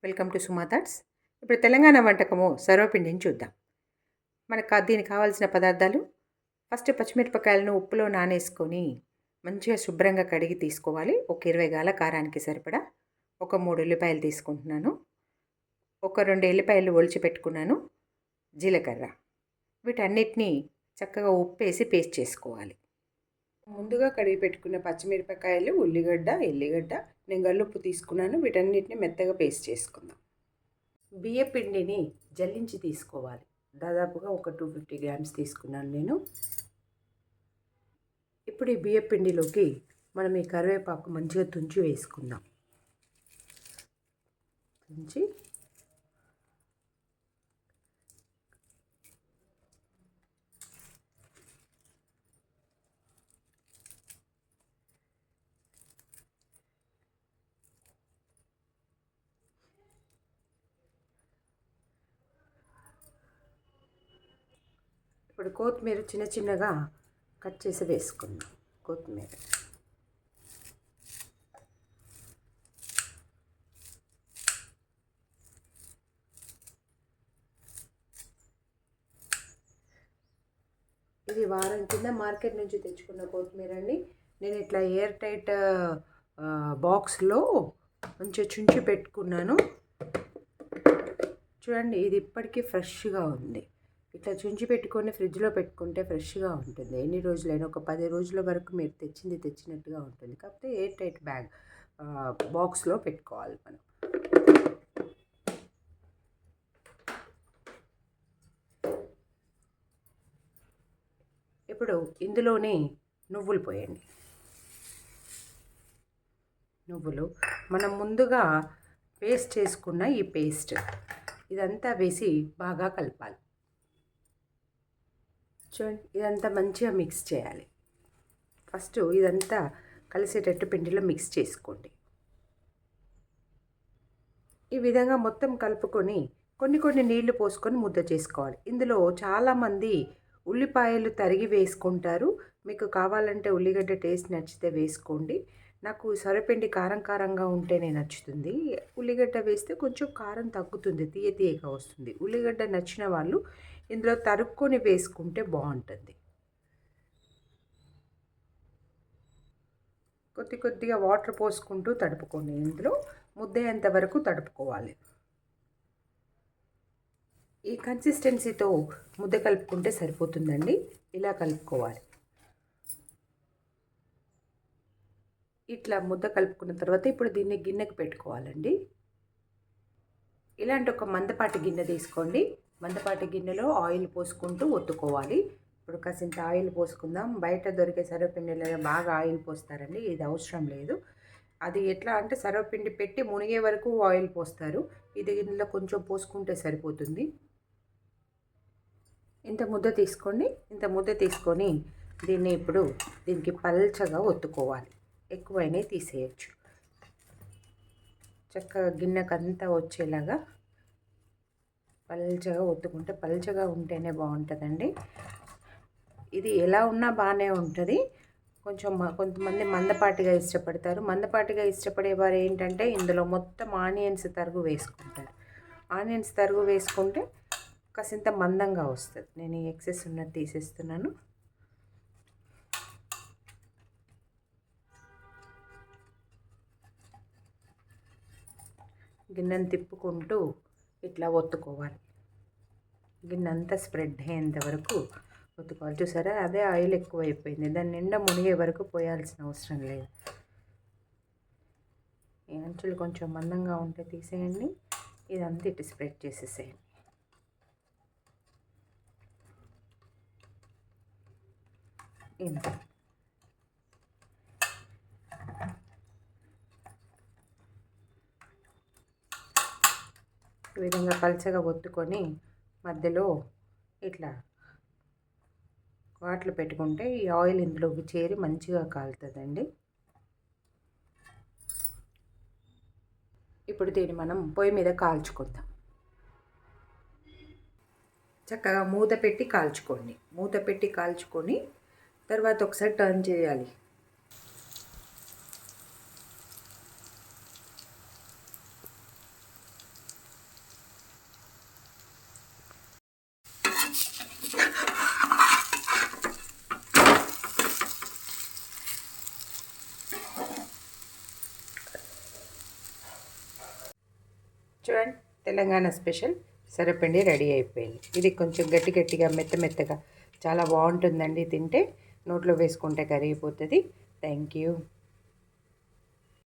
Welcome to Suma thoughts. ఇప్పుడు తెలంగాణ వంటకము సర్వపిండిని చూద్దాం. దీనికి కావాల్సిన పదార్థాలు: ఫస్ట్ పచ్చిమిరపకాయలను ఉప్పులో నానేసుకొని మంచిగా శుభ్రంగా కడిగి తీసుకోవాలి. ఒక 20 గాల కారానికి సరిపడా. ఒక 3 ఉల్లిపాయలు తీసుకుంటున్నాను. ఒక 2 ఎల్లిపాయలు ఒలిచి పెట్టుకున్నాను. జీలకర్ర. వీటన్నిటినీ చక్కగా ఉప్పేసి పేస్ట్ చేసుకోవాలి. ముందుగా కడిగి పెట్టుకున్న పచ్చిమిరపకాయలు, ఉల్లిగడ్డ, ఎల్లిగడ్డ, నేను గల్లుప్పు తీసుకున్నాను. వీటన్నిటిని మెత్తగా పేస్ట్ చేసుకుందాం. బియ్య పిండిని జల్లించి తీసుకోవాలి. దాదాపుగా ఒక 250 గ్రామ్స్ తీసుకున్నాను నేను. ఇప్పుడు ఈ బియ్య పిండిలోకి మనం ఈ కరివేపాకు మంచిగా తుంచి వేసుకుందాం. తుంచి ఇప్పుడు కొత్తిమీర చిన్న చిన్నగా కట్ చేసి వేసుకుందాం. కొత్తిమీర ఇది వారం కింద మార్కెట్ నుంచి తెచ్చుకున్న కొత్తిమీర అండి. నేను ఇట్లా ఎయిర్ టైట్ బాక్స్లో మంచిగా చుంచి పెట్టుకున్నాను. చూడండి, ఇది ఇప్పటికీ ఫ్రెష్గా ఉంది. ఇట్లా చుంచి పెట్టుకొని ఫ్రిడ్జ్లో పెట్టుకుంటే ఫ్రెష్గా ఉంటుంది. ఎన్ని రోజులైనా ఒక 10 రోజుల వరకు మీరు తెచ్చినట్టుగా ఉంటుంది. కాకపోతే ఎయిర్ టైట్ బాక్స్లో పెట్టుకోవాలి మనం. ఇప్పుడు ఇందులోనే నువ్వులు పోయండి. నువ్వులు మనం ముందుగా పేస్ట్ చేసుకున్న ఈ పేస్ట్ ఇదంతా వేసి బాగా కలపాలి. చూడండి, ఇదంతా మంచిగా మిక్స్ చేయాలి. ఫస్ట్ ఇదంతా కలిసేటట్టు పిండిలో మిక్స్ చేసుకోండి. ఈ విధంగా మొత్తం కలుపుకొని కొన్ని నీళ్లు పోసుకొని ముద్ద చేసుకోవాలి. ఇందులో చాలామంది ఉల్లిపాయలు తరిగి వేసుకుంటారు. మీకు కావాలంటే ఉల్లిగడ్డ టేస్ట్ నచ్చితే వేసుకోండి. నాకు సొరపిండి కారంగా ఉంటేనే నచ్చుతుంది. ఉల్లిగడ్డ వేస్తే కొంచెం కారం తగ్గుతుంది, తీయగా వస్తుంది. ఉల్లిగడ్డ నచ్చిన వాళ్ళు ఇందులో తరుక్కొని వేసుకుంటే బాగుంటుంది. కొద్దిగా వాటర్ పోసుకుంటూ తడుపుకోండి. ఇందులో ముద్దయ్యేంత వరకు తడుపుకోవాలి. ఈ కన్సిస్టెన్సీతో ముద్ద కలుపుకుంటే సరిపోతుందండి. ఇలా కలుపుకోవాలి. ఇట్లా ముద్ద కలుపుకున్న తర్వాత ఇప్పుడు దీన్ని గిన్నెకు పెట్టుకోవాలండి. ఇలాంటి ఒక మందపాటి గిన్నె తీసుకోండి. మందపాటి గిన్నెలో ఆయిల్ పోసుకుంటూ ఒత్తుకోవాలి. ఇప్పుడు కాసింత ఆయిల్ పోసుకుందాం. బయట దొరికే సర్వపిండిలో బాగా ఆయిల్ పోస్తారండి. ఇది అవసరం లేదు. అది ఎట్లా అంటే సర్వపిండి పెట్టి మునిగే వరకు ఆయిల్ పోస్తారు. ఇది ఇందులో కొంచెం పోసుకుంటే సరిపోతుంది. ఇంత ముద్ద తీసుకోండి. ఇంత ముద్ద తీసుకొని దీనికి పల్చగా ఒత్తుకోవాలి. ఎక్కువైనా తీసేయచ్చు. చక్కగా గిన్నెకంతా వచ్చేలాగా పల్చగా ఒత్తుకుంటే, పల్చగా ఉంటేనే బాగుంటుందండి. ఇది ఎలా ఉన్నా బాగానే ఉంటుంది. కొంతమంది మందపాటిగా ఇష్టపడతారు. మందపాటిగా ఇష్టపడేవారు ఏంటంటే ఇందులో మొత్తం ఆనియన్స్ తరుగు వేసుకుంటారు. ఆనియన్స్ తరుగు వేసుకుంటే కాసింత మందంగా వస్తుంది. నేను ఈ ఎక్సెస్ ఉన్నది తీసేస్తున్నాను. గిన్నెను తిప్పుకుంటూ ఇట్లా ఒత్తుకోవాలి. గిన్నె అంతా స్ప్రెడ్ అయ్యేంత వరకు ఒత్తుకోవాలి. చూసారా, అదే ఆయిల్ ఎక్కువ అయిపోయింది. దాని నిండా మునిగే వరకు పోయాల్సిన అవసరం లేదు. ఈ అంచులు కొంచెం మందంగా ఉంటే తీసేయండి. ఇదంతా ఇటు స్ప్రెడ్ చేసేసేయండి. ఇంత ఈ విధంగా పల్చగా ఒత్తుకొని మధ్యలో ఇట్లా వాట్లు పెట్టుకుంటే ఈ ఆయిల్ ఇందులోకి చేరి మంచిగా కాలుతుందండి. ఇప్పుడు దీన్ని మనం పొయ్యి మీద కాల్చుకుందాం. చక్కగా మూత పెట్టి కాల్చుకోండి. మూత పెట్టి కాల్చుకొని తర్వాత ఒకసారి టర్న్ చేయాలి. చూడండి, తెలంగాణ స్పెషల్ సర్వపిండి రెడీ అయిపోయింది. ఇది కొంచెం గట్టి గట్టిగా మెత్తగా చాలా బాగుంటుందండి. తింటే నోట్లో వేసుకుంటే కరిగిపోతుంది. Thank you.